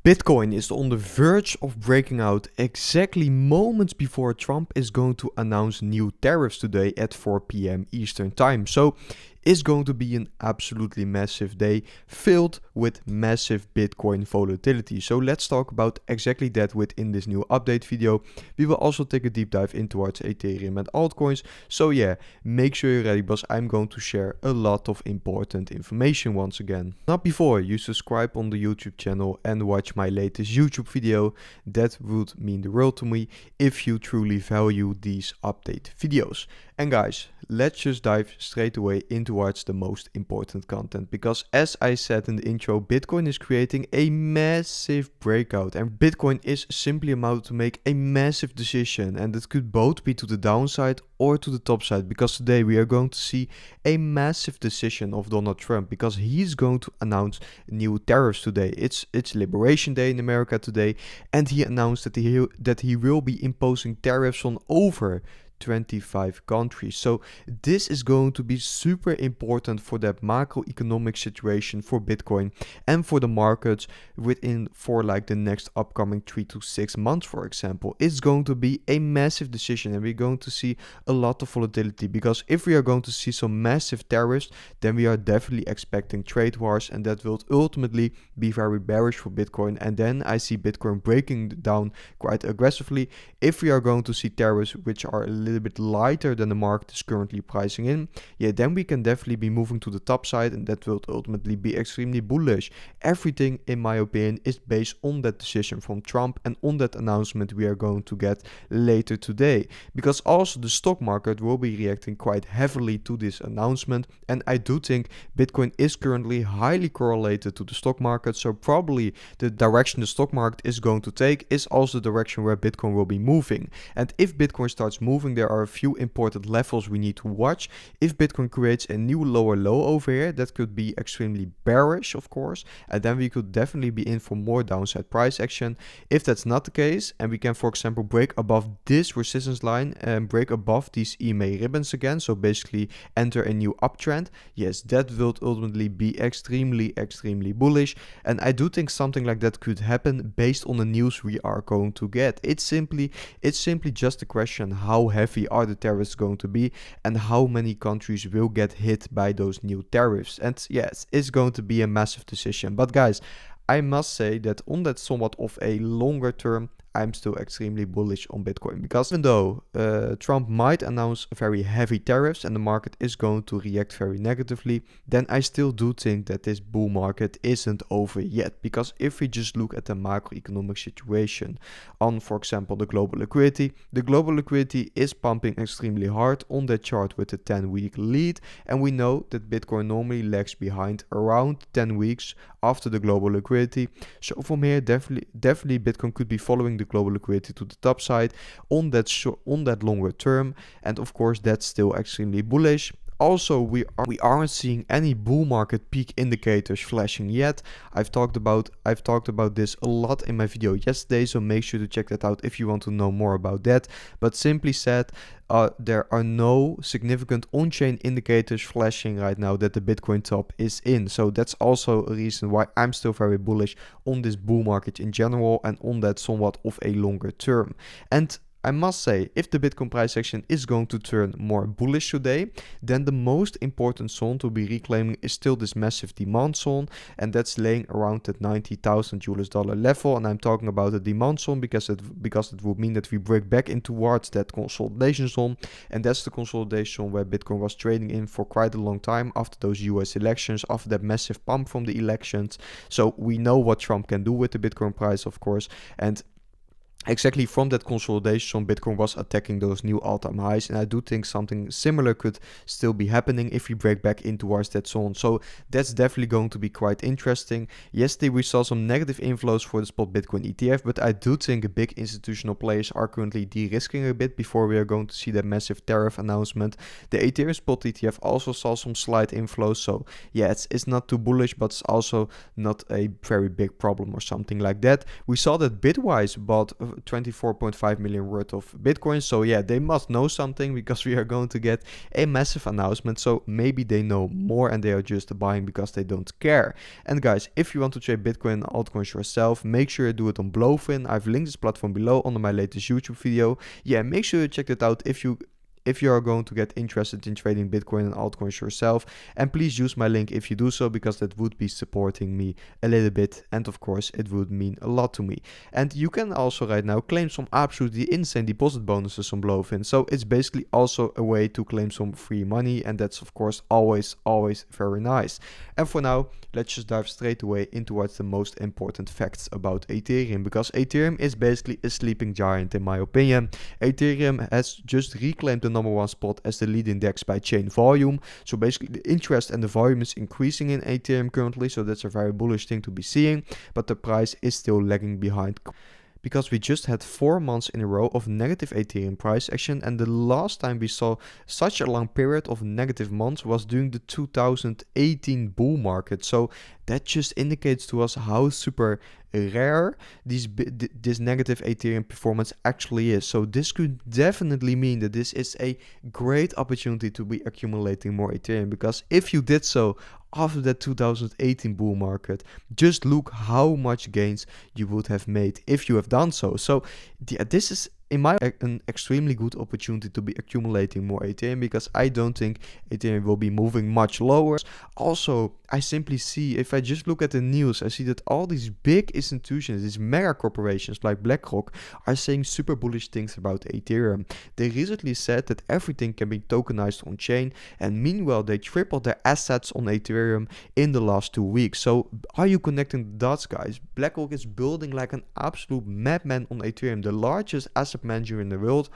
Bitcoin is on the verge of breaking out exactly moments before Trump is going to announce new tariffs today at 4 p.m. Eastern Time. So it's going to be an absolutely massive day filled with massive Bitcoin volatility. So let's talk about exactly that within this new update video. We will also take a deep dive into Ethereum and altcoins. So yeah, make sure you're ready because I'm going to share a lot of important information once again. Now before you subscribe on the YouTube channel and watch my latest YouTube video, that would mean the world to me if you truly value these update videos. And guys, let's just dive straight away into what's the most important content, because as I said in the intro, Bitcoin is creating a massive breakout and Bitcoin is simply about to make a massive decision, and it could both be to the downside or to the top side, because today we are going to see a massive decision of Donald Trump, because he's going to announce new tariffs today. It's Liberation Day in America today, and he announced that he will be imposing tariffs on over 25 countries. So this is going to be super important for that macroeconomic situation for Bitcoin and for the markets for like the next upcoming 3 to 6 months, for example. It's going to be a massive decision, and we're going to see a lot of volatility, because if we are going to see some massive tariffs, then we are definitely expecting trade wars, and that will ultimately be very bearish for Bitcoin. And then I see Bitcoin breaking down quite aggressively. If we are going to see tariffs which are a little bit lighter than the market is currently pricing in, yeah, then we can definitely be moving to the top side, and that will ultimately be extremely bullish. Everything, in my opinion, is based on that decision from Trump and on that announcement we are going to get later today, because also the stock market will be reacting quite heavily to this announcement. And I do think Bitcoin is currently highly correlated to the stock market, so probably the direction the stock market is going to take is also the direction where Bitcoin will be moving. And if Bitcoin starts moving, there are a few important levels we need to watch. If Bitcoin creates a new lower low over here, that could be extremely bearish, of course, and then we could definitely be in for more downside price action. If that's not the case, and we can, for example, break above this resistance line and break above these EMA ribbons again, so basically enter a new uptrend, yes, that will ultimately be extremely bullish. And I do think something like that could happen based on the news we are going to get. It's simply just a question, how heavy are the tariffs going to be and how many countries will get hit by those new tariffs. And yes, it's going to be a massive decision. But guys, I must say that on that somewhat of a longer term, I'm still extremely bullish on Bitcoin, because even though Trump might announce very heavy tariffs and the market is going to react very negatively, then I still do think that this bull market isn't over yet. Because if we just look at the macroeconomic situation on, for example, the global liquidity is pumping extremely hard on that chart with the 10-week lead, and we know that Bitcoin normally lags behind around 10 weeks after the global liquidity. So from here, definitely Bitcoin could be following the global liquidity to the top side on that longer term, and of course that's still extremely bullish. Also, we aren't seeing any bull market peak indicators flashing yet. I've talked about this a lot in my video yesterday, so make sure to check that out if you want to know more about that. But simply said, there are no significant on-chain indicators flashing right now that the Bitcoin top is in. So that's also a reason why I'm still very bullish on this bull market in general and on that somewhat of a longer term. And I must say, if the Bitcoin price action is going to turn more bullish today, then the most important zone to be reclaiming is still this massive demand zone, and that's laying around that $90,000 level. And I'm talking about the demand zone because it would mean that we break back in towards that consolidation zone, and that's the consolidation zone where Bitcoin was trading in for quite a long time after those US elections, after that massive pump from the elections. So we know what Trump can do with the Bitcoin price, of course, and exactly from that consolidation, Bitcoin was attacking those new all-time highs, and I do think something similar could still be happening if we break back in towards that zone. So that's definitely going to be quite interesting. Yesterday we saw some negative inflows for the spot Bitcoin ETF, but I do think big institutional players are currently de-risking a bit before we are going to see that massive tariff announcement. The Ethereum spot ETF also saw some slight inflows, so yeah, it's not too bullish, but it's also not a very big problem or something like that. We saw that Bitwise bought 24.5 million worth of Bitcoin. So yeah, they must know something, because we are going to get a massive announcement. So maybe they know more and they are just buying because they don't care. And guys, if you want to trade Bitcoin and altcoins yourself, make sure you do it on Blowfin. I've linked this platform below under my latest YouTube video. Yeah, make sure you check it out if you are going to get interested in trading Bitcoin and altcoins yourself. And please use my link if you do so, because that would be supporting me a little bit, and of course it would mean a lot to me. And you can also right now claim some absolutely insane deposit bonuses on Blowfin. So it's basically also a way to claim some free money, and that's of course always very nice. And for now, let's just dive straight away into what's the most important facts about Ethereum, because Ethereum is basically a sleeping giant in my opinion. Ethereum has just reclaimed the number one spot as the lead index by chain volume. So basically the interest and the volume is increasing in Ethereum currently, so that's a very bullish thing to be seeing, but the price is still lagging behind, because we just had 4 months in a row of negative Ethereum price action, and the last time we saw such a long period of negative months was during the 2018 bull market. So that just indicates to us how super rare this negative Ethereum performance actually is. So this could definitely mean that this is a great opportunity to be accumulating more Ethereum, because if you did so after that 2018 bull market, just look how much gains you would have made if you have done so. So yeah, this is in my an extremely good opportunity to be accumulating more Ethereum, because I don't think Ethereum will be moving much lower. Also, I simply see, if I just look at the news, I see that all these big institutions, these mega corporations like BlackRock, are saying super bullish things about Ethereum. They recently said that everything can be tokenized on chain, and meanwhile they tripled their assets on Ethereum in the last 2 weeks. So are you connecting the dots, guys? BlackRock is building like an absolute madman on Ethereum. The largest asset manager in the world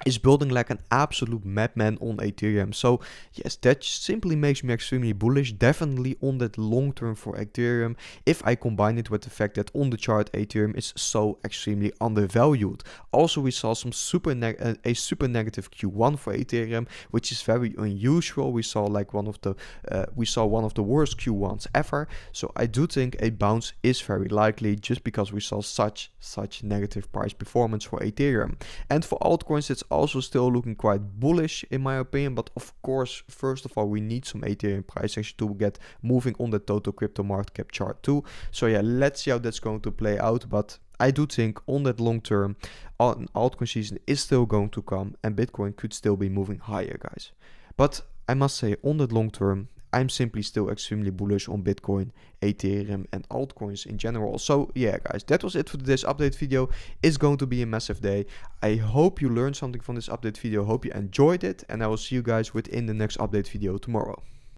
is building like an absolute madman on Ethereum. So yes, that simply makes me extremely bullish, definitely on that long term for Ethereum, if I combine it with the fact that on the chart Ethereum is so extremely undervalued. Also, we saw some super negative Q1 for Ethereum, which is very unusual. We saw like one of the worst Q1s ever. So I do think a bounce is very likely, just because we saw such negative price performance for Ethereum. And for altcoins, it's also still looking quite bullish in my opinion, but of course, first of all, we need some Ethereum price action to get moving on the total crypto market cap chart too. So yeah, let's see how that's going to play out, but I do think on that long term, altcoin season is still going to come, and Bitcoin could still be moving higher, guys. But I must say, on that long term, I'm simply still extremely bullish on Bitcoin, Ethereum, and altcoins in general. So yeah, guys, that was it for today's update video. It's going to be a massive day. I hope you learned something from this update video. Hope you enjoyed it, and I will see you guys within the next update video tomorrow.